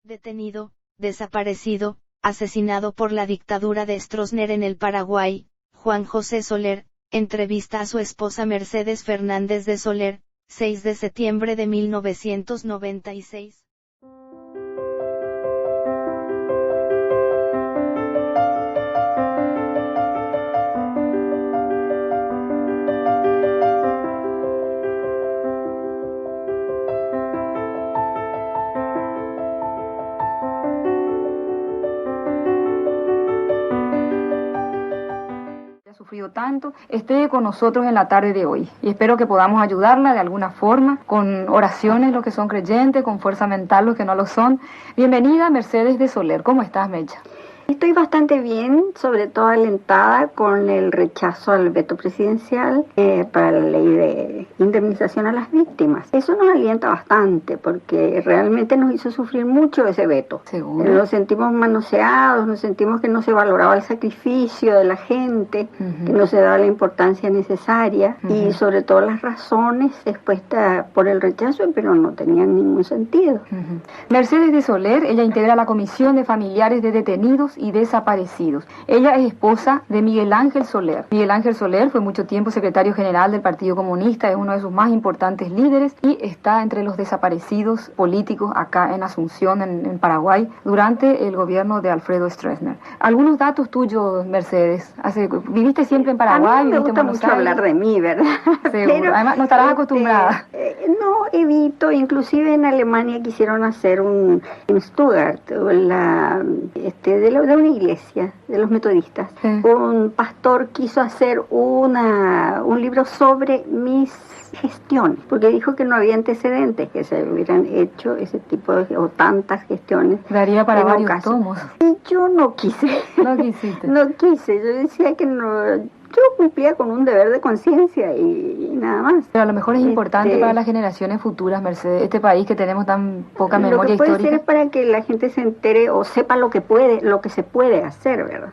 Detenido, desaparecido, asesinado por la dictadura de Stroessner en el Paraguay, Juan José Soler, entrevista a su esposa Mercedes Fernández de Soler, 6 de septiembre de 1996. Sufrido tanto, esté con nosotros en la tarde de hoy y espero que podamos ayudarla de alguna forma, con oraciones los que son creyentes, con fuerza mental los que no lo son. Bienvenida Mercedes de Soler, ¿cómo estás, Mecha? Estoy bastante bien, sobre todo alentada con el rechazo al veto presidencial para la ley de indemnización a las víctimas. Eso nos alienta bastante porque realmente nos hizo sufrir mucho ese veto. ¿Seguro? Nos sentimos manoseados, nos sentimos que no se valoraba el sacrificio de la gente, que no se daba la importancia necesaria y sobre todo las razones expuestas por el rechazo, pero no tenían ningún sentido. Mercedes de Soler, ella integra la Comisión de Familiares de Detenidos y Desaparecidos. Ella es esposa de Miguel Ángel Soler. Miguel Ángel Soler fue mucho tiempo secretario general del Partido Comunista, es uno de sus más importantes líderes y está entre los desaparecidos políticos acá en Asunción, en Paraguay, durante el gobierno de Alfredo Stroessner. Algunos datos tuyos, Mercedes. ¿Viviste siempre en Paraguay? A mí me gusta mucho hablar de mí, ¿verdad? Seguro. Pero, además, no estarás acostumbrada. No, evito. Inclusive en Alemania quisieron hacer en Stuttgart, de una iglesia, de los metodistas. Sí. Un pastor quiso hacer un libro sobre mis gestiones, porque dijo que no había antecedentes que se hubieran hecho ese tipo de, o tantas gestiones. Daría para varios tomos. Y yo no quise. No quisiste. No quise, yo decía que no. Yo cumplía con un deber de conciencia y nada más. Pero a lo mejor es importante para las generaciones futuras, Mercedes, este país que tenemos tan poca memoria histórica. Lo que puede ser es para que la gente se entere o sepa lo que se puede hacer, ¿verdad?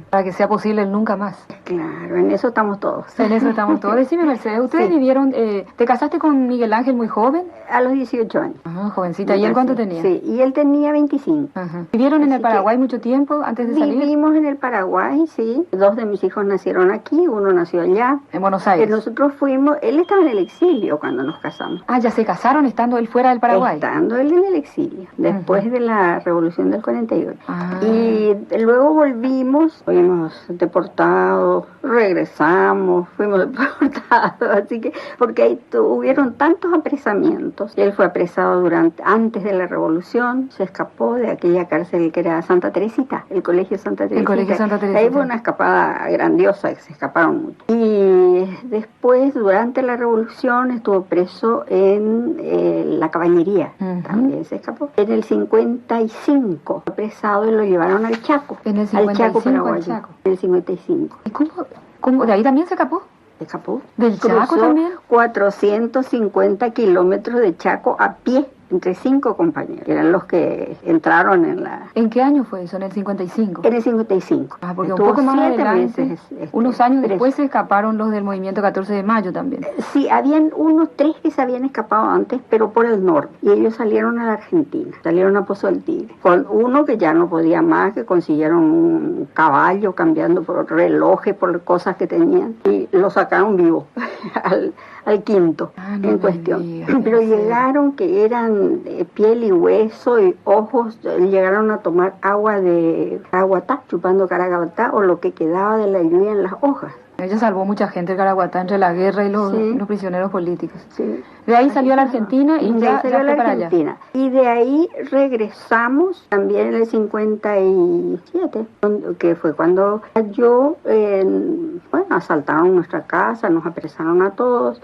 Para que sea posible el nunca más. Claro, en eso estamos todos. En eso estamos todos. Decime, Mercedes, ¿ustedes vivieron, te casaste con Miguel Ángel muy joven? A los 18 años. Ajá, jovencita. ¿Y él cuánto tenía? Sí, y él tenía 25. Ajá. ¿Vivieron en el Paraguay mucho tiempo antes de salir? Vivimos en el Paraguay, sí. 2 de mis hijos nacieron aquí, uno nació allá. En Buenos Aires. Nosotros fuimos, él estaba en el exilio cuando nos casamos. Ah, ¿ya se casaron estando él fuera del Paraguay? Estando él en el exilio, después de la Revolución del 48. Ah. Y luego volvimos, fuimos deportados, regresamos, fuimos deportados, así que, porque ahí hubieron tantos apresamientos. Él fue apresado antes de la Revolución, se escapó de aquella cárcel que era Santa Teresita, el Colegio Santa Teresita. El Colegio Santa Teresita. Ahí fue una escapada grandiosa, que se escaparon mucho. Y después, durante la Revolución, estuvo preso en la caballería, también se escapó. En el 55, fue apresado y lo llevaron al Chaco. En el 55 al Chaco paraguayo. Chaco. En el 55. ¿Y cómo? ¿De ahí también se escapó? ¿Se escapó? ¿Del Chaco Cruzó también? 450 kilómetros de Chaco a pie, entre 5 compañeros, que eran los que entraron en la... ¿En qué año fue eso? ¿En el 55? En el 55. Ah, porque Estuvo un poco más 7 adelante, meses, unos años preso. después se escaparon los del movimiento 14 de mayo también. Sí, habían unos 3 que se habían escapado antes, pero por el norte. Y ellos salieron a la Argentina, salieron a Pozo del Tigre. Con uno que ya no podía más, que consiguieron un caballo cambiando por relojes, por cosas que tenían. Y lo sacaron vivo al quinto en cuestión. Pero llegaron que eran piel y hueso y ojos, llegaron a tomar agua de caraguatá, chupando caraguatá o lo que quedaba de la lluvia en las hojas. Ella salvó mucha gente el Caraguatá entre la guerra y los prisioneros políticos. Sí. De ahí salió a la Argentina y ya fue para allá. Y de ahí regresamos también en el 57, que fue cuando asaltaron nuestra casa, nos apresaron a todos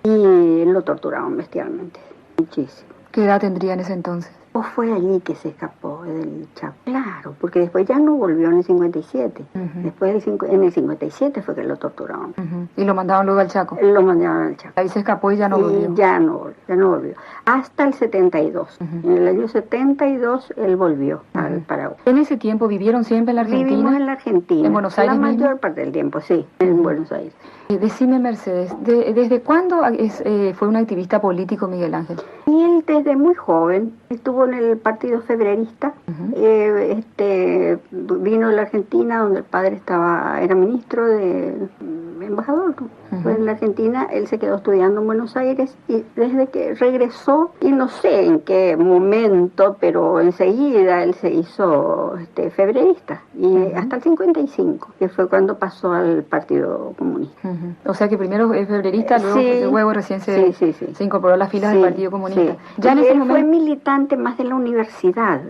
y lo torturaron bestialmente, muchísimo. ¿Qué edad tendría en ese entonces? ¿O fue allí que se escapó del Chaco? Claro, porque después ya no volvió en el 57. Después en el 57 fue que lo torturaron. ¿Y lo mandaron luego al Chaco? Lo mandaron al Chaco. Ahí se escapó y ya no volvió. Ya no volvió. Hasta el 72. En el año 72 él volvió al Paraguay. ¿En ese tiempo vivieron siempre en la Argentina? Vivimos en la Argentina. ¿En Buenos Aires la mismo? mayor parte del tiempo, sí, en Buenos Aires. Decime, Mercedes, ¿desde cuándo fue un activista político Miguel Ángel? Y él desde muy joven Estuvo en el Partido Febrerista, vino de la Argentina, donde el padre era ministro de embajador. Pues en la Argentina él se quedó estudiando en Buenos Aires y desde que regresó, y no sé en qué momento, pero enseguida él se hizo febrerista, y hasta el 55, que fue cuando pasó al Partido Comunista. O sea que primero es febrerista, luego recién se incorporó a las filas del Partido Comunista. Sí. Ya en ese Él momento fue militante más de la universidad,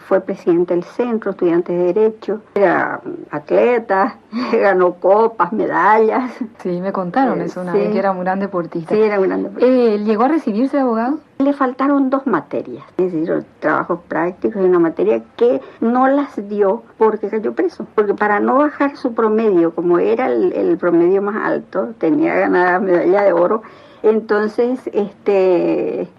fue presidente del centro, estudiante de Derecho, era atleta, ganó copas, medallas. Sí, me contaron eso una vez, que era un gran deportista. Sí, era un gran deportista. ¿Llegó a recibirse de abogado? Le faltaron 2 materias, es decir, los trabajos prácticos y una materia que no las dio porque cayó preso. Porque para no bajar su promedio, como era el promedio más alto, tenía ganada medalla de oro, entonces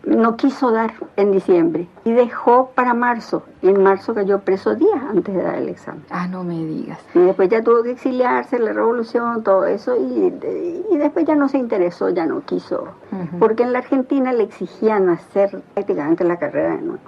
no quiso dar en diciembre y dejó para marzo. Y en marzo cayó preso días antes de dar el examen. Ah, no me digas. Y después ya tuvo que exiliarse, la revolución, todo eso, y después ya no se interesó, ya no quiso. Porque en la Argentina le exigían hacer prácticamente la carrera de nuevo.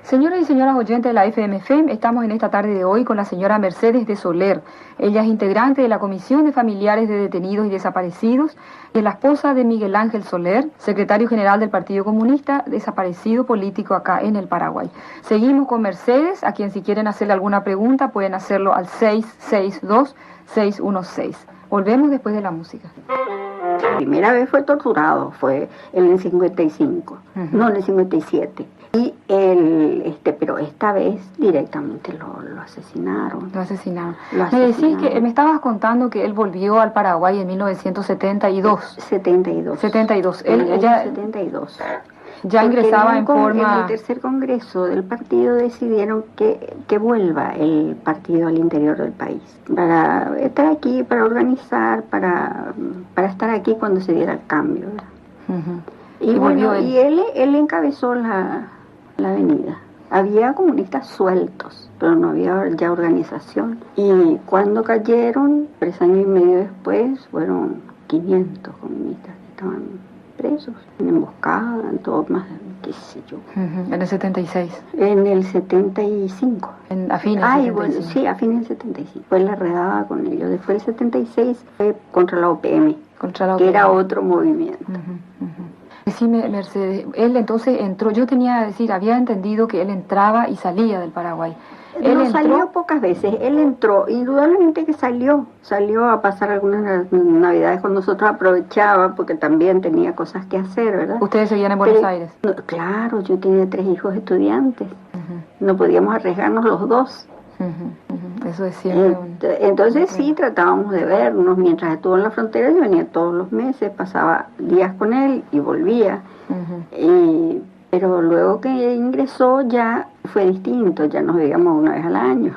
Señoras y señoras oyentes de la FM-FEM, estamos en esta tarde de hoy con la señora Mercedes de Soler. Ella es integrante de la Comisión de Familiares de Detenidos y Desaparecidos, y es la esposa de Miguel Ángel Soler, secretario general del Partido Comunista, desaparecido político acá en el Paraguay. Seguimos con Mercedes, a quien si quieren hacerle alguna pregunta pueden hacerlo al 662-616. Volvemos después de la música. La primera vez fue torturado, fue en el 55, no en el 57. Y pero esta vez directamente lo asesinaron. Lo asesinaron. Me decís que me estabas contando que él volvió al Paraguay en 1972. 72. 72. Él ya 72. Ya ingresaba en forma. En el tercer congreso del partido decidieron que vuelva el partido al interior del país para estar aquí, para organizar, para estar aquí cuando se diera el cambio. Y bueno, y él encabezó la avenida. Había comunistas sueltos, pero no había ya organización. Y cuando cayeron, 3 años y medio después, fueron 500 comunistas que estaban presos, en emboscada, en todo más, qué sé yo. En el 76. En el 75. A fines del 75. Bueno, sí, a fines del 75. Fue la redada con ellos. Después del 76 fue contra la OPM, que era otro movimiento. Decime, Mercedes, él entonces entró, había entendido que él entraba y salía del Paraguay. Salió pocas veces, él entró, indudablemente que salió a pasar algunas navidades con nosotros, aprovechaba porque también tenía cosas que hacer, ¿verdad? ¿Ustedes seguían en Buenos Aires? No, claro, yo tenía 3 hijos estudiantes, no podíamos arriesgarnos los 2. Eso es siempre entonces sí, tratábamos de vernos. Mientras estuvo en la frontera yo venía todos los meses, pasaba días con él y volvía. Pero luego que ingresó ya fue distinto, ya nos veíamos una vez al año.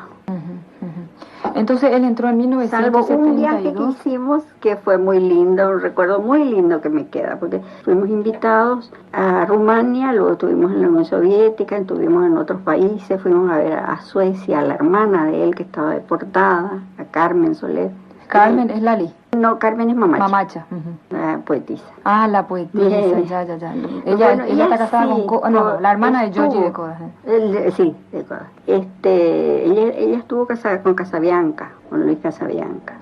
Entonces él entró en 1972. Salvo un viaje que hicimos que fue muy lindo, un recuerdo muy lindo que me queda, porque fuimos invitados a Rumania, luego estuvimos en la Unión Soviética, estuvimos en otros países, fuimos a ver a Suecia, a la hermana de él que estaba deportada, a Carmen Soler. Carmen es Lali. No, Carmen es Mamacha. Mamacha. La poetisa. Ah, la poetisa, ya. Ella está casada con la hermana de Giorgi de Codas. Sí, de Codas. Ella estuvo casada con Casabianca, con Luis Casabianca.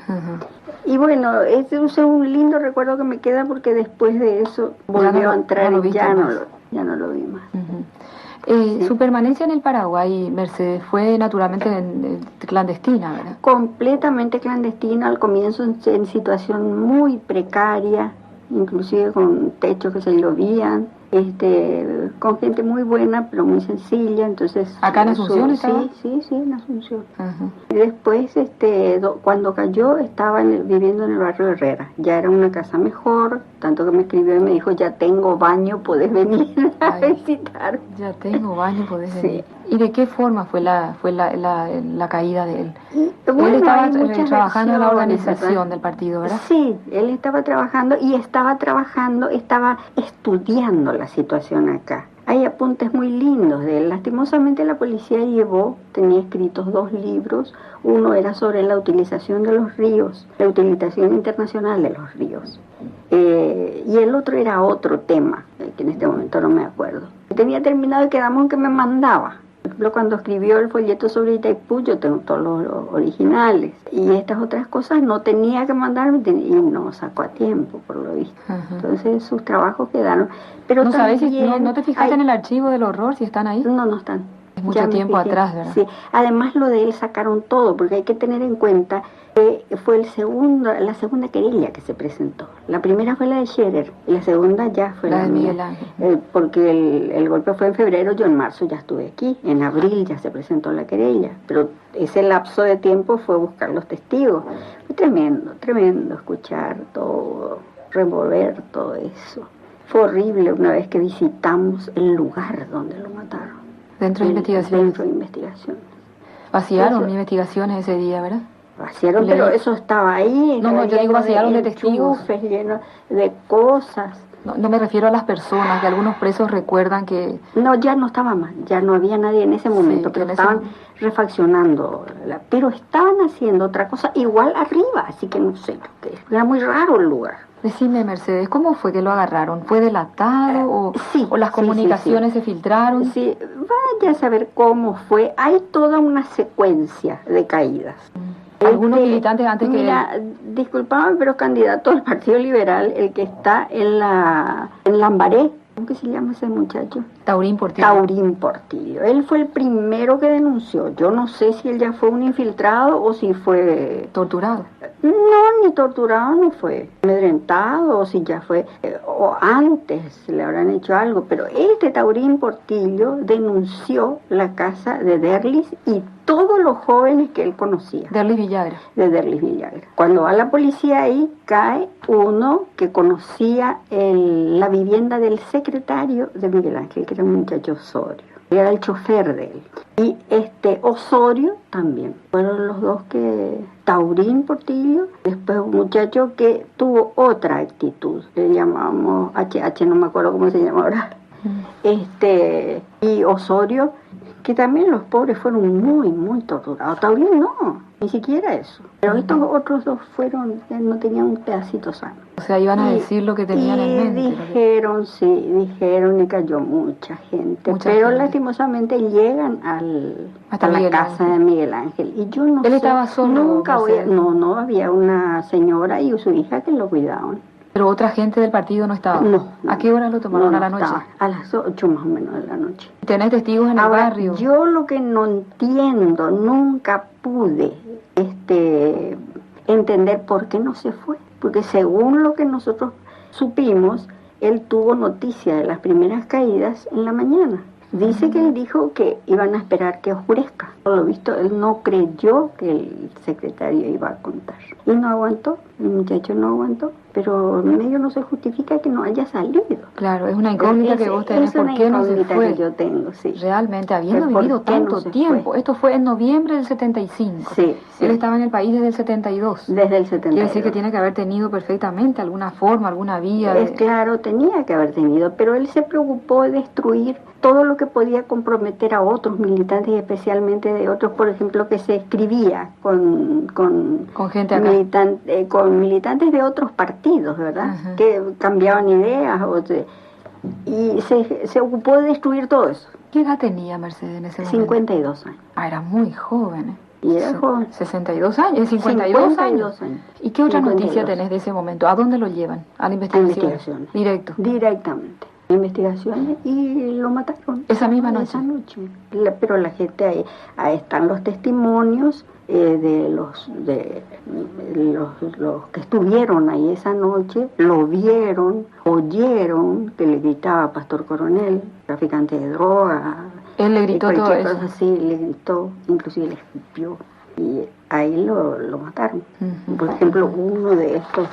Y bueno, ese es un lindo recuerdo que me queda porque después de eso volvió a entrar y ya no lo vi más. Su permanencia en el Paraguay, Mercedes, fue naturalmente clandestina, ¿verdad? Completamente clandestina, al comienzo en situación muy precaria, inclusive con techos que se llovían, con gente muy buena pero muy sencilla. Entonces ¿acá en Asunción estaba? Sí, en Asunción. Y después cuando cayó estaba viviendo en el barrio Herrera, ya era una casa mejor, tanto que me escribió y me dijo: ya tengo baño, podés venir a visitar. Ya tengo baño, podés venir. ¿Y de qué forma fue la caída de él? Él estaba trabajando en la organización del partido, ¿verdad? Sí, él estaba trabajando, estaba estudiando la situación acá. Hay apuntes muy lindos de él. Lastimosamente la policía tenía escritos 2 libros. Uno era sobre la utilización de los ríos, la utilización internacional de los ríos. Y el otro era otro tema, que en este momento no me acuerdo. Tenía terminado y quedamos en que me mandaba. Por ejemplo, cuando escribió el folleto sobre Itaipú, yo tengo todos los originales. Y estas otras cosas no tenía que mandarme y no sacó a tiempo, por lo visto. Ajá. Entonces sus trabajos quedaron. Pero ¿No sabes también no te fijaste en el archivo del horror, si están ahí? No están. Es mucho tiempo atrás, ¿verdad? Sí. Además lo de él sacaron todo, porque hay que tener en cuenta que fue la segunda querella que se presentó. La primera fue la de Scherer, y la segunda ya fue la de mía. Miguel Ángel. Porque el golpe fue en febrero, yo en marzo ya estuve aquí, en abril ya se presentó la querella, pero ese lapso de tiempo fue buscar los testigos. Fue tremendo, tremendo escuchar todo, revolver todo eso. Fue horrible una vez que visitamos el lugar donde lo mataron. Dentro de investigaciones. Dentro de investigaciones. Vaciaron investigaciones ese día, ¿verdad? Vaciaron, pero eso estaba ahí. No, yo digo vaciaron de testigos. Lleno de cosas. No me refiero a las personas, que algunos presos recuerdan que... No, ya no estaba más, ya no había nadie en ese momento, pero estaban refaccionando, pero estaban haciendo otra cosa igual arriba, así que no sé lo que es. Era muy raro el lugar. Decime, Mercedes, ¿cómo fue que lo agarraron? ¿Fue delatado o las comunicaciones se filtraron? Sí, vaya a saber cómo fue. Hay toda una secuencia de caídas. Algunos militantes antes mira, disculpame, pero candidato al Partido Liberal, el que está en Lambaré, ¿cómo que se llama ese muchacho? Taurín Portillo. Taurín Portillo. Él fue el primero que denunció. Yo no sé si él ya fue un infiltrado o si fue... ¿Torturado? No, ni torturado no fue. Amedrentado o si ya fue... o antes le habrán hecho algo. Pero Taurín Portillo denunció la casa de Derlis y todos los jóvenes que él conocía. Derlis Villagra. De Derlis Villagra. Cuando va la policía ahí, cae uno que conocía la vivienda del secretario de Miguel Ángel, que era un muchacho Osorio. Era el chofer de él. Y Osorio también. Fueron los dos que... Taurín Portillo, después un muchacho que tuvo otra actitud. Le llamamos HH, no me acuerdo cómo se llama ahora. Y Osorio, que también los pobres fueron muy, muy torturados. Taurín no, ni siquiera eso. Pero estos otros dos no tenían un pedacito sano. O sea, iban a decir lo que tenían en mente. Dijeron y cayó mucha gente. Pero lastimosamente llegan a la casa de Miguel Ángel. Y yo no sé. ¿Él estaba solo? No, había una señora y su hija que lo cuidaban. ¿Pero otra gente del partido no estaba? No. ¿A qué hora lo tomaron? ¿A la noche? A las 8 más o menos de la noche. ¿Tenés testigos en el barrio? Yo lo que no entiendo, nunca pude entender por qué no se fue. Porque según lo que nosotros supimos, él tuvo noticia de las primeras caídas en la mañana. Dice que él dijo que iban a esperar que oscurezca. Por lo visto, él no creyó que el secretario iba a contar. Y no aguantó, el muchacho no aguantó. Pero en medio no se justifica que no haya salido. Claro, es una incógnita que vos tenés. ¿Por qué no se fue? Que yo tengo, sí. Realmente, habiendo vivido tanto tiempo. Esto fue en noviembre del 75. Sí. Él estaba en el país desde el 72. Desde el 72. Quiere decir que tiene que haber tenido perfectamente alguna forma, alguna vía. Claro, tenía que haber tenido, pero él se preocupó de destruir todo lo que podía comprometer a otros militantes, y especialmente de otros, por ejemplo, que se escribía con gente acá. Con militantes de otros partidos, ¿verdad? Ajá. Que cambiaban ideas y se ocupó de destruir todo eso. ¿Qué edad tenía Mercedes en ese momento? 52 años. Era muy joven. Y era joven. 62 años, 52 años. ¿Y qué otra 52. noticia tenés de ese momento? ¿A dónde lo llevan? ¿A la investigación? Directo. Directamente. Investigaciones y lo mataron. Esa misma noche. Esa noche. Pero la gente ahí están los testimonios de los que estuvieron ahí esa noche, lo vieron, oyeron que le gritaba Pastor Coronel, traficante de droga. Él le gritó todo eso. Cosa así, le gritó, inclusive le escupió. Y ahí lo mataron. Por ejemplo, uno de estos...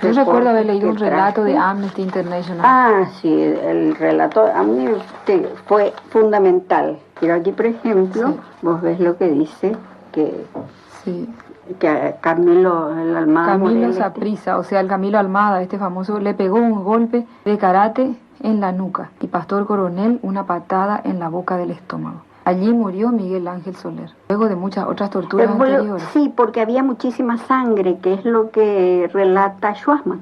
Yo recuerdo haber leído un relato de Amnesty International. Ah, sí, el relato a mí fue fundamental. Pero aquí, por ejemplo, vos ves lo que dice que Camilo el Almada... Camilo Saprissa, o sea, el Camilo Almada, este famoso, le pegó un golpe de karate en la nuca y Pastor Coronel una patada en la boca del estómago. Allí murió Miguel Ángel Soler, luego de muchas otras torturas anteriores. Sí, porque había muchísima sangre, que es lo que relata Schwarzman,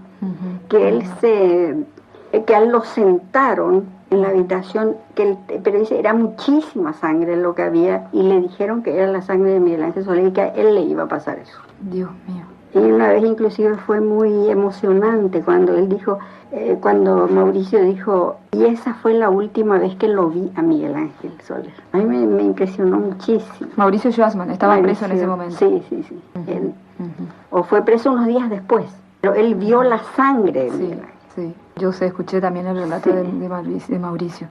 que que a él lo sentaron en la habitación, pero dice, era muchísima sangre lo que había, y le dijeron que era la sangre de Miguel Ángel Soler y que a él le iba a pasar eso. Dios mío. Y una vez inclusive fue muy emocionante cuando él dijo, cuando Mauricio dijo, y esa fue la última vez que lo vi a Miguel Ángel Soler. A mí me impresionó muchísimo. Mauricio Schwarzman estaba preso en ese momento. Sí. Él, o fue preso unos días después, pero él vio la sangre de Miguel Ángel. Sí, yo escuché también el relato de Mauricio.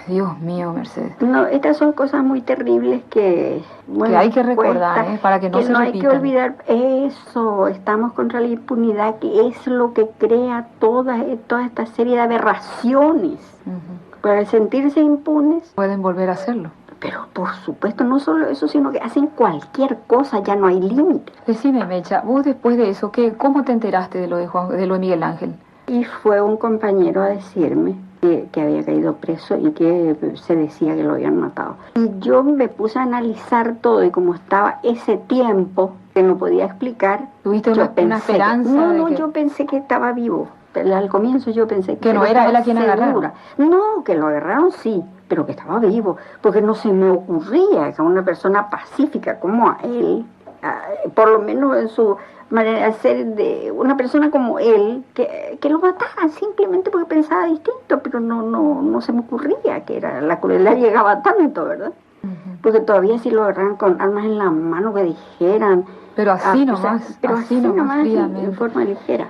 Dios mío, Mercedes. No, estas son cosas muy terribles que hay que recordar, para que no se repitan. Hay que olvidar eso. Estamos contra la impunidad, que es lo que crea toda esta serie de aberraciones. Para sentirse impunes. Pueden volver a hacerlo. Pero por supuesto, no solo eso, sino que hacen cualquier cosa, ya no hay límite. Decime, Mecha, vos después de eso, ¿cómo te enteraste de lo de Miguel Ángel? Y fue un compañero a decirme que había caído preso y que se decía que lo habían matado. Y yo me puse a analizar todo, y como estaba ese tiempo que no podía explicar, ¿tuviste una esperanza? Yo pensé que estaba vivo. Al comienzo yo pensé que no era él a quien agarraron. No, que lo agarraron sí, pero que estaba vivo, porque no se me ocurría que a una persona pacífica como a él, por lo menos en su manera de ser, de una persona como él, que lo mataran simplemente porque pensaba distinto, pero no se me ocurría que la crueldad llegaba tanto, ¿verdad? Porque todavía si lo agarraran con armas en la mano, que dijeran, pero así nomás, así nomás en forma ligera.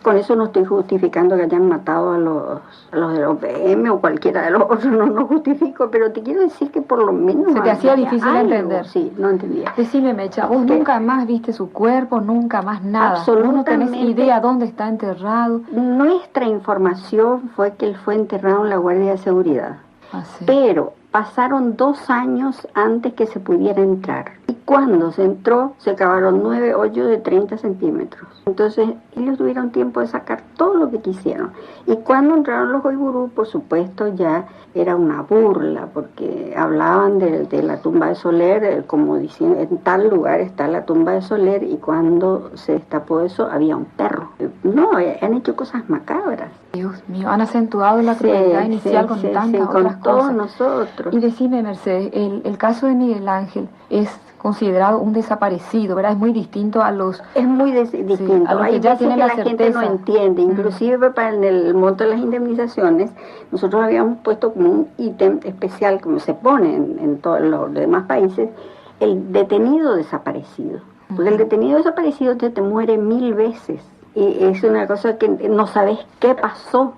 Con eso no estoy justificando que hayan matado a los de los PM o cualquiera de los otros, no justifico, pero te quiero decir que por lo menos... Se te hacía difícil entender. Sí, no entendía. Decime, Mecha, vos nunca más viste su cuerpo, nunca más nada. Absolutamente. Vos no tenés idea dónde está enterrado. Nuestra información fue que él fue enterrado en la Guardia de Seguridad. Sí. Pero pasaron 2 años antes que se pudiera entrar. Y cuando se entró, se cavaron 9 hoyos de 30 centímetros. Entonces, ellos tuvieron tiempo de sacar todo lo que quisieron. Y cuando entraron los Oigurú, por supuesto, ya era una burla, porque hablaban de la tumba de Soler, como diciendo, en tal lugar está la tumba de Soler, y cuando se destapó eso, había un perro. No, han hecho cosas macabras. Dios mío, han acentuado la crueldad inicial con tantas otras cosas. Con todos nosotros. Y decime, Mercedes, el caso de Miguel Ángel es considerado un desaparecido, ¿verdad? Es muy distinto a los... Es muy distinto. Sí, a los que hay ya veces tienen que la gente no entiende. Inclusive para el monto de las indemnizaciones, nosotros habíamos puesto como un ítem especial, como se pone en todos los demás países, el detenido desaparecido. Porque el detenido desaparecido te muere 1000 veces. Y es una cosa que no sabes qué pasó.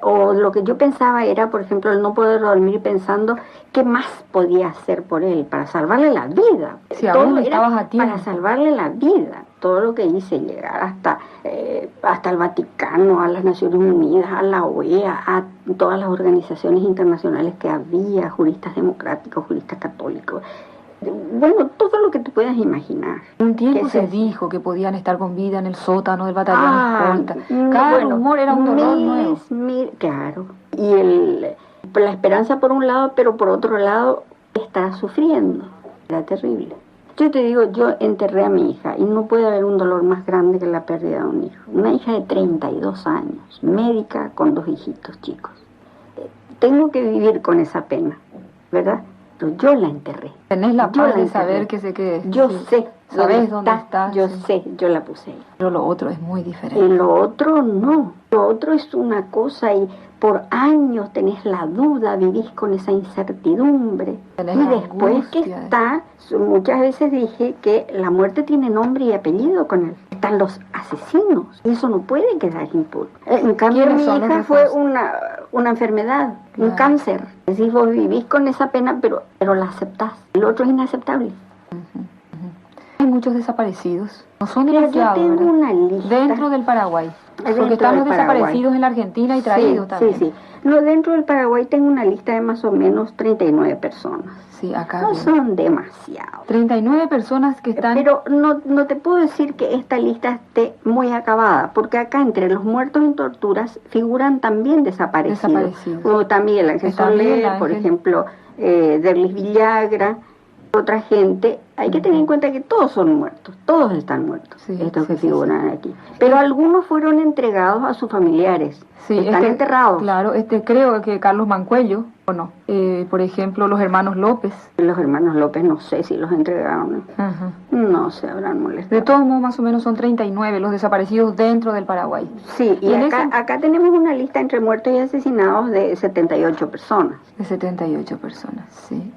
O lo que yo pensaba era, por ejemplo, el no poder dormir pensando qué más podía hacer por él para salvarle la vida. Si aún estabas a tiempo. Para salvarle la vida. Todo lo que hice, llegar hasta el Vaticano, a las Naciones Unidas, a la OEA, a todas las organizaciones internacionales que había, juristas democráticos, juristas católicos. Bueno, todo lo que te puedas imaginar. Un tiempo se dijo que podían estar con vida en el sótano del batallón escolta. Cada rumor era un dolor nuevo. Claro. Y la esperanza por un lado, pero por otro lado, estar sufriendo. Era terrible. Yo te digo, yo enterré a mi hija y no puede haber un dolor más grande que la pérdida de un hijo. Una hija de 32 años, médica con 2 hijitos chicos. Tengo que vivir con esa pena, ¿verdad? Pero yo la enterré. Tenés la paz de saber que yo sé. ¿Sabés dónde está? Yo sé, yo la puse ahí. Pero lo otro es muy diferente. Y lo otro no. Lo otro es una cosa y por años tenés la duda, vivís con esa incertidumbre. Tenés y después angustia. Que está, muchas veces dije que la muerte tiene nombre y apellido con él. Están los asesinos. Y eso no puede quedar impune. En cambio, mi hija fue una enfermedad, un cáncer. Es decir, vos vivís con esa pena, pero la aceptás. El otro es inaceptable. Hay muchos desaparecidos. No son Mira, demasiados, yo tengo ¿verdad? una lista. Dentro del Paraguay. Porque están los desaparecidos en la Argentina y traídos también. Sí. No, dentro del Paraguay tengo una lista de más o menos 39 personas. Sí, acá. No son demasiados. 39 personas que están... Pero no te puedo decir que esta lista esté muy acabada, porque acá entre los muertos en torturas figuran también desaparecidos. Como también Miguel Ángel Soler, por ejemplo, Derlis Villagra, otra gente. Hay que tener en cuenta que todos son muertos, todos están muertos, estos que figuran aquí. Pero algunos fueron entregados a sus familiares, están enterrados. Claro, creo que Carlos Mancuello, o no, por ejemplo, los hermanos López. Los hermanos López no sé si los entregaron, no se habrán molestado. De todos modos, más o menos son 39 los desaparecidos dentro del Paraguay. Sí, y acá tenemos una lista entre muertos y asesinados de 78 personas. De 78 personas, sí.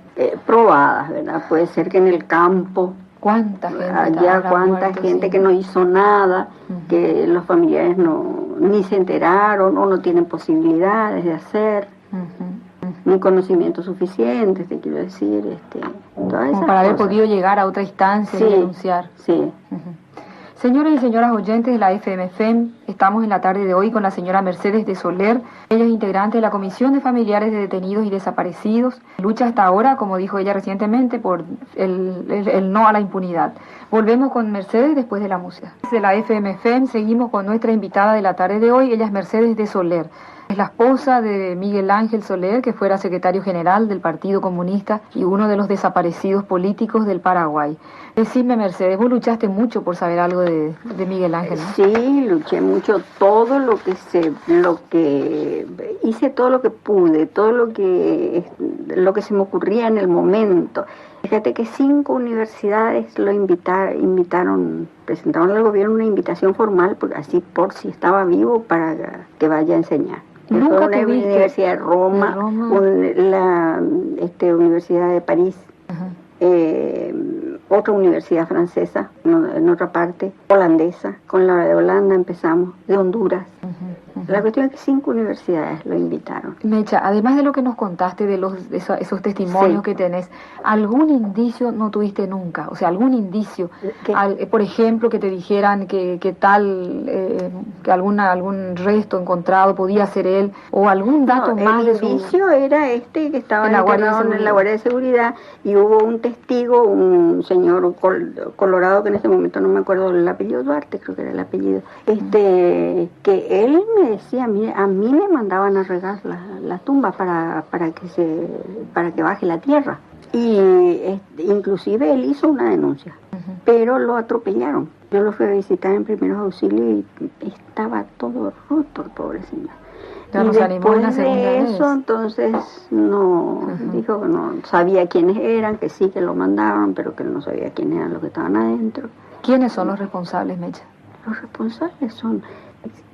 Probadas, ¿verdad? Puede ser que en el campo, cuánta gente allá cuánta gente que no hizo nada, que los familiares ni se enteraron o no tienen posibilidades de hacer, ni conocimientos suficientes, te quiero decir, todas esas para haber cosas. Podido llegar a otra instancia y denunciar. Sí. Señores y señoras oyentes de la FM-FEM, estamos en la tarde de hoy con la señora Mercedes de Soler. Ella es integrante de la Comisión de Familiares de Detenidos y Desaparecidos. Lucha hasta ahora, como dijo ella recientemente, por el no a la impunidad. Volvemos con Mercedes después de la música. De la FM-FEM seguimos con nuestra invitada de la tarde de hoy. Ella es Mercedes de Soler. Es la esposa de Miguel Ángel Soler, que fuera secretario general del Partido Comunista y uno de los desaparecidos políticos del Paraguay. Decime, Mercedes, vos luchaste mucho por saber algo de Miguel Ángel, ¿no? Sí, luché mucho, hice todo lo que pude, todo lo que se me ocurría en el momento. Fíjate que 5 universidades lo presentaron al gobierno una invitación formal, así por si estaba vivo, para que vaya a enseñar. Nunca una universidad de Roma, la Universidad de París, otra universidad francesa, en otra parte, holandesa, con la de Holanda empezamos, de Honduras. La cuestión es que 5 universidades lo invitaron. Mecha, además de lo que nos contaste de esos testimonios que tenés, ¿algún indicio no tuviste nunca? O sea, algún indicio, por ejemplo, que te dijeran que algún resto encontrado podía ser él, o algún dato más de su... El indicio era que estaba en la Guardia de Seguridad, y hubo un testigo, un señor colorado, que en ese momento no me acuerdo el apellido, Duarte creo que era el apellido, que él me decía, mire, a mí me mandaban a regar la tumba para que baje la tierra, y inclusive él hizo una denuncia, pero lo atropellaron. Yo lo fui a visitar en primeros auxilios y estaba todo roto el pobre señor. Ya y después de eso, entonces dijo que no sabía quiénes eran, que sí que lo mandaron, pero que no sabía quiénes eran los que estaban adentro. ¿Quiénes son los responsables, Mecha? Los responsables son,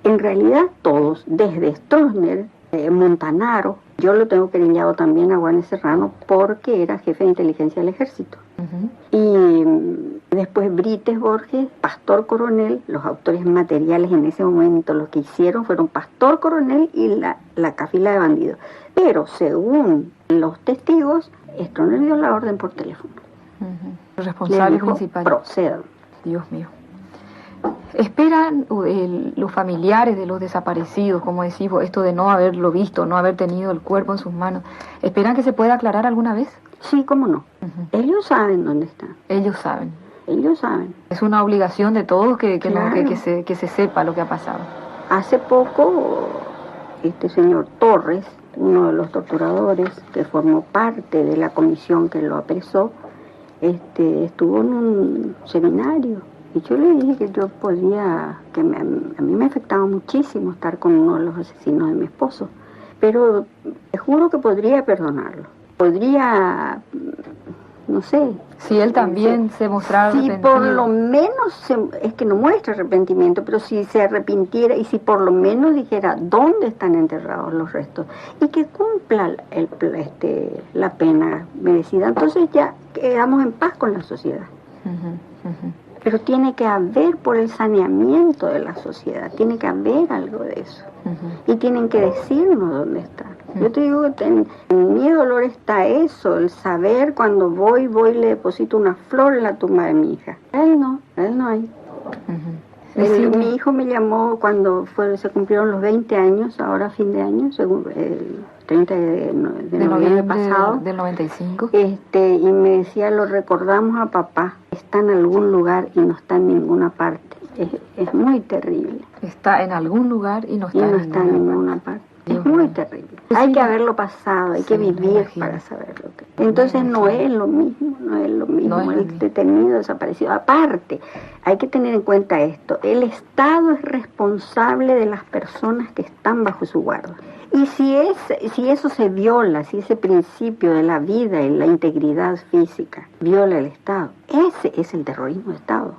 en realidad, todos, desde Stroessner, Montanaro. Yo lo tengo querellado también a Juan Serrano porque era jefe de inteligencia del ejército. Y después Brites Borges, Pastor Coronel, los autores materiales en ese momento, los que hicieron fueron Pastor Coronel y la cafila de bandidos. Pero según los testigos, Stroessner dio la orden por teléfono. El responsable principal. Procedan. Dios mío. ¿Esperan los familiares de los desaparecidos, como decís vos, esto de no haberlo visto, no haber tenido el cuerpo en sus manos, esperan que se pueda aclarar alguna vez? Sí, cómo no. Ellos saben dónde están. Ellos saben. Ellos saben. Es una obligación de todos que se sepa lo que ha pasado. Hace poco, este señor Torres, uno de los torturadores que formó parte de la comisión que lo apresó, estuvo en un seminario. Y yo le dije que yo podía, a mí me afectaba muchísimo estar con uno de los asesinos de mi esposo, pero te juro que podría perdonarlo. Podría, no sé. Si él también se mostrara arrepentido. Si por lo menos, es que no muestra arrepentimiento, pero si se arrepintiera y si por lo menos dijera dónde están enterrados los restos y que cumpla la pena merecida, entonces ya quedamos en paz con la sociedad. Pero tiene que haber, por el saneamiento de la sociedad, tiene que haber algo de eso. Y tienen que decirnos dónde está. Yo te digo que en mi dolor está eso, el saber cuando voy y le deposito una flor en la tumba de mi hija. Él no hay. Mi hijo me llamó cuando se cumplieron los 20 años, ahora fin de año, según el 30 de noviembre pasado. Del 95. Y me decía, lo recordamos a papá, está en algún lugar y no está en ninguna parte. Es muy terrible. Está en algún lugar y no está, en ninguna parte. Es muy terrible. Hay que haberlo pasado, hay que vivir para saberlo. Entonces no es lo mismo el detenido desaparecido. Aparte, hay que tener en cuenta esto, el Estado es responsable de las personas que están bajo su guardia. Y si eso se viola, si ese principio de la vida y la integridad física viola el Estado, ese es el terrorismo de Estado.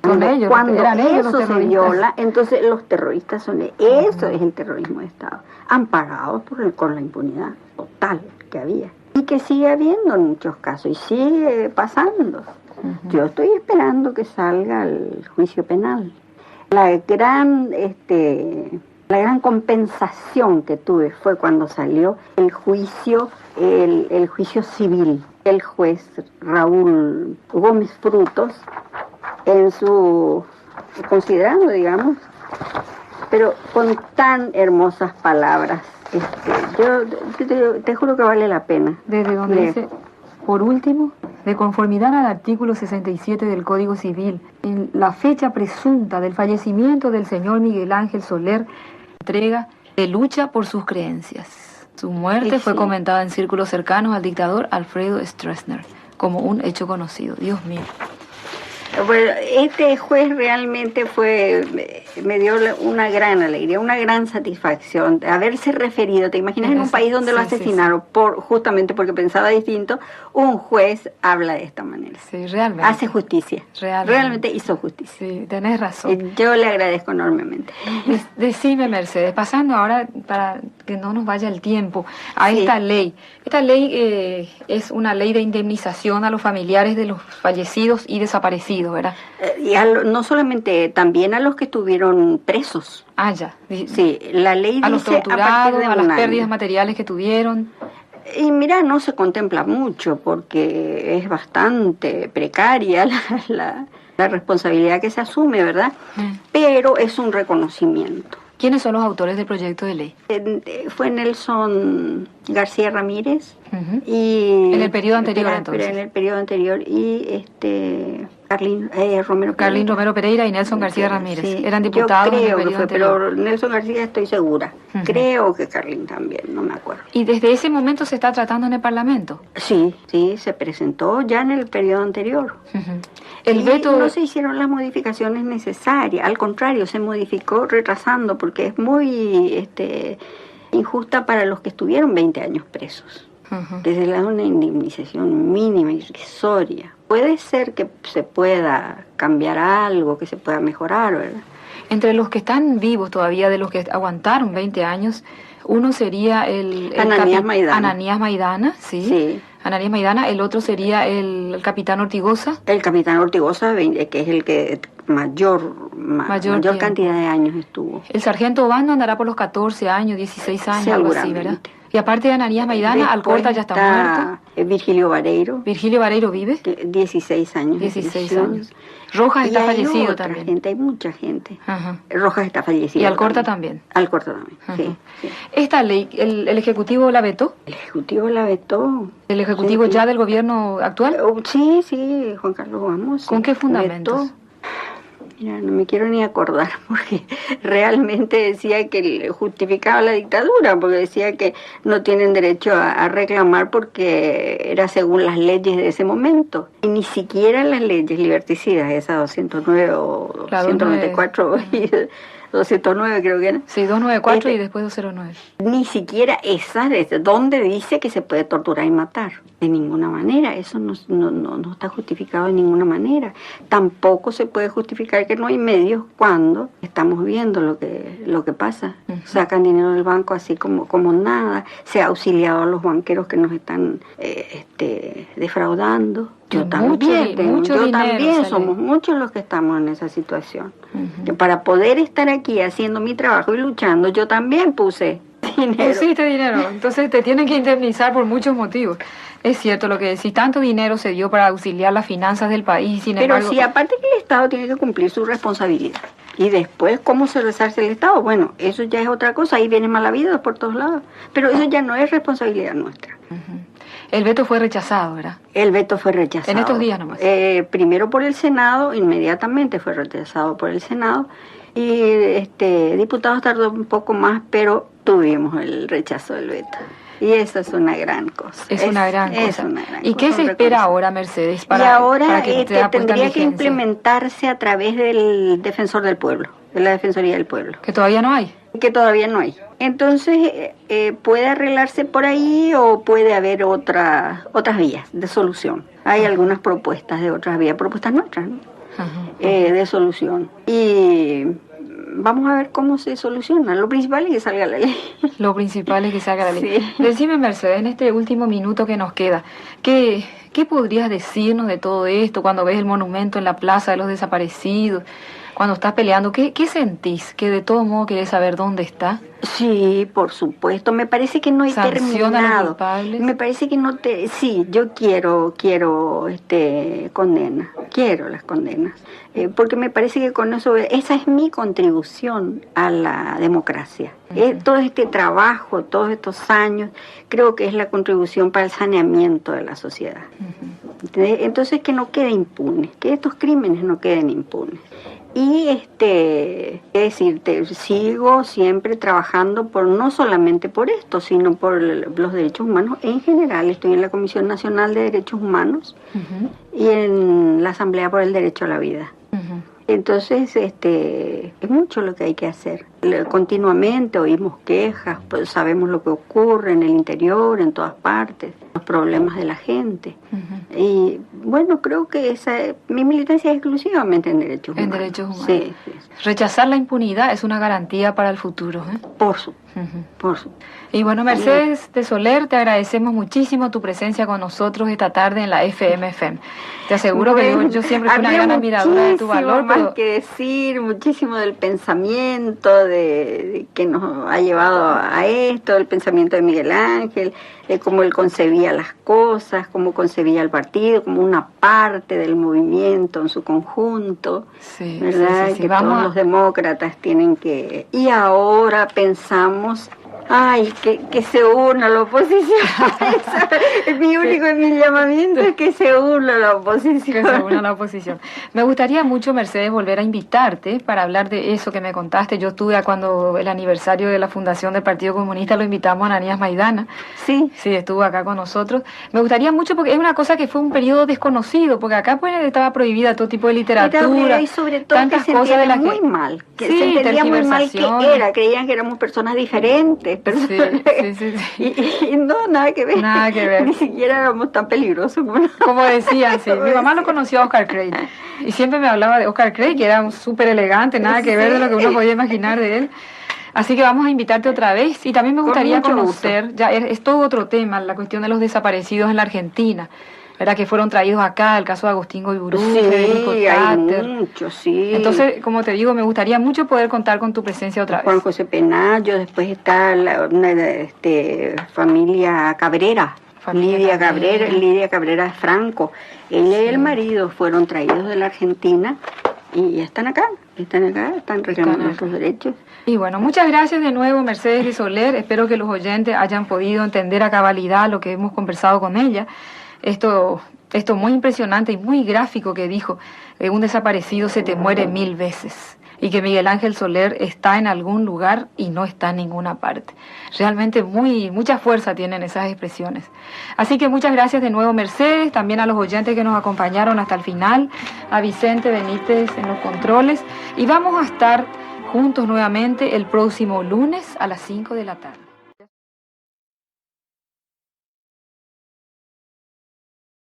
Cuando eso se viola, entonces los terroristas son eso es el terrorismo de Estado, amparados con la impunidad total que había y que sigue habiendo en muchos casos y sigue pasando. Yo estoy esperando que salga el juicio penal. La gran compensación que tuve fue cuando salió el juicio civil. El juez Raúl Gómez Frutos, considerando, digamos, pero con tan hermosas palabras. Yo te juro que vale la pena. Desde donde dice, por último, de conformidad al artículo 67 del Código Civil, en la fecha presunta del fallecimiento del señor Miguel Ángel Soler, entrega de lucha por sus creencias. Su muerte fue comentada en círculos cercanos al dictador Alfredo Stroessner como un hecho conocido. Dios mío. Bueno, este juez realmente me dio una gran alegría, una gran satisfacción de haberse referido. ¿Te imaginas en un país donde lo asesinaron justamente porque pensaba distinto? Un juez habla de esta manera. Sí, realmente. Hace justicia. Realmente hizo justicia. Sí, tenés razón. Yo le agradezco enormemente. Decime, Mercedes, pasando ahora, para que no nos vaya el tiempo, a esta ley. Esta ley es una ley de indemnización a los familiares de los fallecidos y desaparecidos, ¿verdad? Y no solamente, también a los que estuvieron presos. Ah, ya. Sí, la ley dice a los torturados, a las pérdidas materiales que tuvieron. Y mira, no se contempla mucho porque es bastante precaria la responsabilidad que se asume, ¿verdad? Pero es un reconocimiento. ¿Quiénes son los autores del proyecto de ley? Fue Nelson García Ramírez y... En el periodo anterior, entonces. En el periodo anterior y Carlín Romero Pereira y Nelson García Ramírez. Sí, eran diputados. Yo creo que fue, pero Nelson García estoy segura. Creo que Carlín también, no me acuerdo. ¿Y desde ese momento se está tratando en el Parlamento? Sí, se presentó ya en el periodo anterior. El veto... No se hicieron las modificaciones necesarias, al contrario, se modificó retrasando porque es muy injusta para los que estuvieron 20 años presos. Que se le da una indemnización mínima, irrisoria. Puede ser que se pueda cambiar algo, que se pueda mejorar, ¿verdad? Entre los que están vivos todavía, de los que aguantaron 20 años, uno sería Ananías Maidana. Ananías Maidana, sí. Ananías Maidana, el otro sería el capitán Ortigosa. El capitán Ortigosa, que es el que mayor cantidad de años estuvo. El sargento Obando andará por los 14 años, 16 años, algo así, ¿verdad? Y aparte de Ananías Maidana, Alcorta ya está muerto. Virgilio Vareiro. ¿Virgilio Vareiro vive? 16 años. 16 años. Rojas está fallecido también. Hay mucha gente. Rojas está fallecido. Y Alcorta también. Alcorta también, sí. Esta ley, ¿el Ejecutivo la vetó? El Ejecutivo la vetó. ¿El Ejecutivo ya del gobierno actual? Sí, Juan Carlos Vamos. ¿Con qué fundamentos? Vetó. Mira, no me quiero ni acordar porque realmente decía que justificaba la dictadura, porque decía que no tienen derecho a reclamar porque era según las leyes de ese momento. Y ni siquiera las leyes liberticidas, esas 209 o 194 y 209 creo que era. Sí, 294 y después 209. Ni siquiera esas, donde dice que se puede torturar y matar. De ninguna manera, eso no está justificado de ninguna manera. Tampoco se puede justificar que no hay medios cuando estamos viendo lo que pasa. Sacan dinero del banco así como nada. Se ha auxiliado a los banqueros que nos están defraudando. Yo también somos muchos los que estamos en esa situación. Que para poder estar aquí haciendo mi trabajo y luchando, yo también puse dinero. Pusiste dinero, entonces te tienen que indemnizar por muchos motivos. Es cierto lo que decís, tanto dinero se dio para auxiliar las finanzas del país, sin embargo... Pero sí, aparte que el Estado tiene que cumplir su responsabilidad. Y después, ¿cómo se resarce el Estado? Bueno, eso ya es otra cosa, ahí vienen malavidas por todos lados. Pero eso ya no es responsabilidad nuestra. El veto fue rechazado, ¿verdad? El veto fue rechazado. En estos días nomás. Primero por el Senado, inmediatamente fue rechazado por el Senado. Y diputados tardó un poco más, pero tuvimos el rechazo del veto. Y eso es una gran cosa. Es una gran cosa. Es una gran ¿Y cosa, qué se espera ahora, Mercedes? Y ahora para que tendría que implementarse a través del Defensor del Pueblo, de la Defensoría del Pueblo. Que todavía no hay. Que todavía no hay. Entonces, puede arreglarse por ahí o puede haber otras vías de solución. Hay algunas propuestas de otras vías, propuestas nuestras, ¿no? De solución. Y vamos a ver cómo se soluciona. Lo principal es que salga la ley. Lo principal es que salga la ley. Sí. Decime, Mercedes, en este último minuto que nos queda, ¿qué podrías decirnos de todo esto cuando ves el monumento en la Plaza de los Desaparecidos? Cuando estás peleando, ¿qué sentís? ¿Que de todo modo querés saber dónde está? Sí, por supuesto. Me parece que no he terminado. Me parece que no te... Sí, yo quiero condena. Quiero las condenas. Porque me parece que con eso... Esa es mi contribución a la democracia. Todo este trabajo, todos estos años, creo que es la contribución para el saneamiento de la sociedad. Entonces, que no quede impune. Que estos crímenes no queden impunes. Y es decirte, sigo siempre trabajando no solamente por esto, sino por los derechos humanos en general. Estoy en la Comisión Nacional de Derechos Humanos y en la Asamblea por el Derecho a la Vida. Entonces, es mucho lo que hay que hacer. Continuamente oímos quejas, pues sabemos lo que ocurre en el interior, en todas partes, los problemas de la gente. Y bueno, creo que mi militancia es exclusivamente en derechos humanos. En derechos humanos. Sí. Rechazar la impunidad es una garantía para el futuro, ¿eh? Por supuesto. Y bueno, Mercedes de Soler, te agradecemos muchísimo tu presencia con nosotros esta tarde en la FM. Te aseguro que yo siempre fui una gran admiradora de tu valor. Más que decir, muchísimo del pensamiento de que nos ha llevado a esto, el pensamiento de Miguel Ángel, de cómo él concebía las cosas, cómo concebía el partido, como una parte del movimiento en su conjunto, ¿verdad? Sí. Que todos los demócratas tienen que... Y ahora pensamos... Ay, que se una la oposición. Mi llamamiento es que se una la oposición. Que se una la oposición. Me gustaría mucho, Mercedes, volver a invitarte para hablar de eso que me contaste. Yo estuve cuando el aniversario de la fundación del Partido Comunista, lo invitamos a Ananías Maidana. Sí, estuvo acá con nosotros. Me gustaría mucho porque es una cosa que fue un periodo desconocido, porque acá pues estaba prohibida todo tipo de literatura. Y sobre todo tantas que cosas de las muy mal. Que sí, se entendía muy mal que creían que éramos personas diferentes. Y no, nada que ver. Nada que ver. Ni siquiera éramos tan peligrosos como decían, sí. Mi mamá lo conoció a Oscar Craig. Y siempre me hablaba de Oscar Craig, que era súper elegante, nada que ver de lo que uno podía imaginar de él. Así que vamos a invitarte otra vez. Y también me gustaría conocer, ya es todo otro tema, la cuestión de los desaparecidos en la Argentina. ¿Verdad? Que fueron traídos acá, el caso de Agustín Goiburú, Federico Tatter. Mucho, sí. Entonces, como te digo, me gustaría mucho poder contar con tu presencia otra vez. Juan José Penayo, después está una familia Cabrera. Lidia Cabrera de Franco. Ella y el marido fueron traídos de la Argentina y están acá, están reclamando sus derechos. Y bueno, muchas gracias de nuevo, Mercedes de Soler. Espero que los oyentes hayan podido entender a cabalidad lo que hemos conversado con ella. Esto muy impresionante y muy gráfico que dijo, un desaparecido se te muere 1000 veces. Y que Miguel Ángel Soler está en algún lugar y no está en ninguna parte. Realmente mucha fuerza tienen esas expresiones. Así que muchas gracias de nuevo, Mercedes, también a los oyentes que nos acompañaron hasta el final, a Vicente Benítez en los controles. Y vamos a estar juntos nuevamente el próximo lunes a las 5 de la tarde.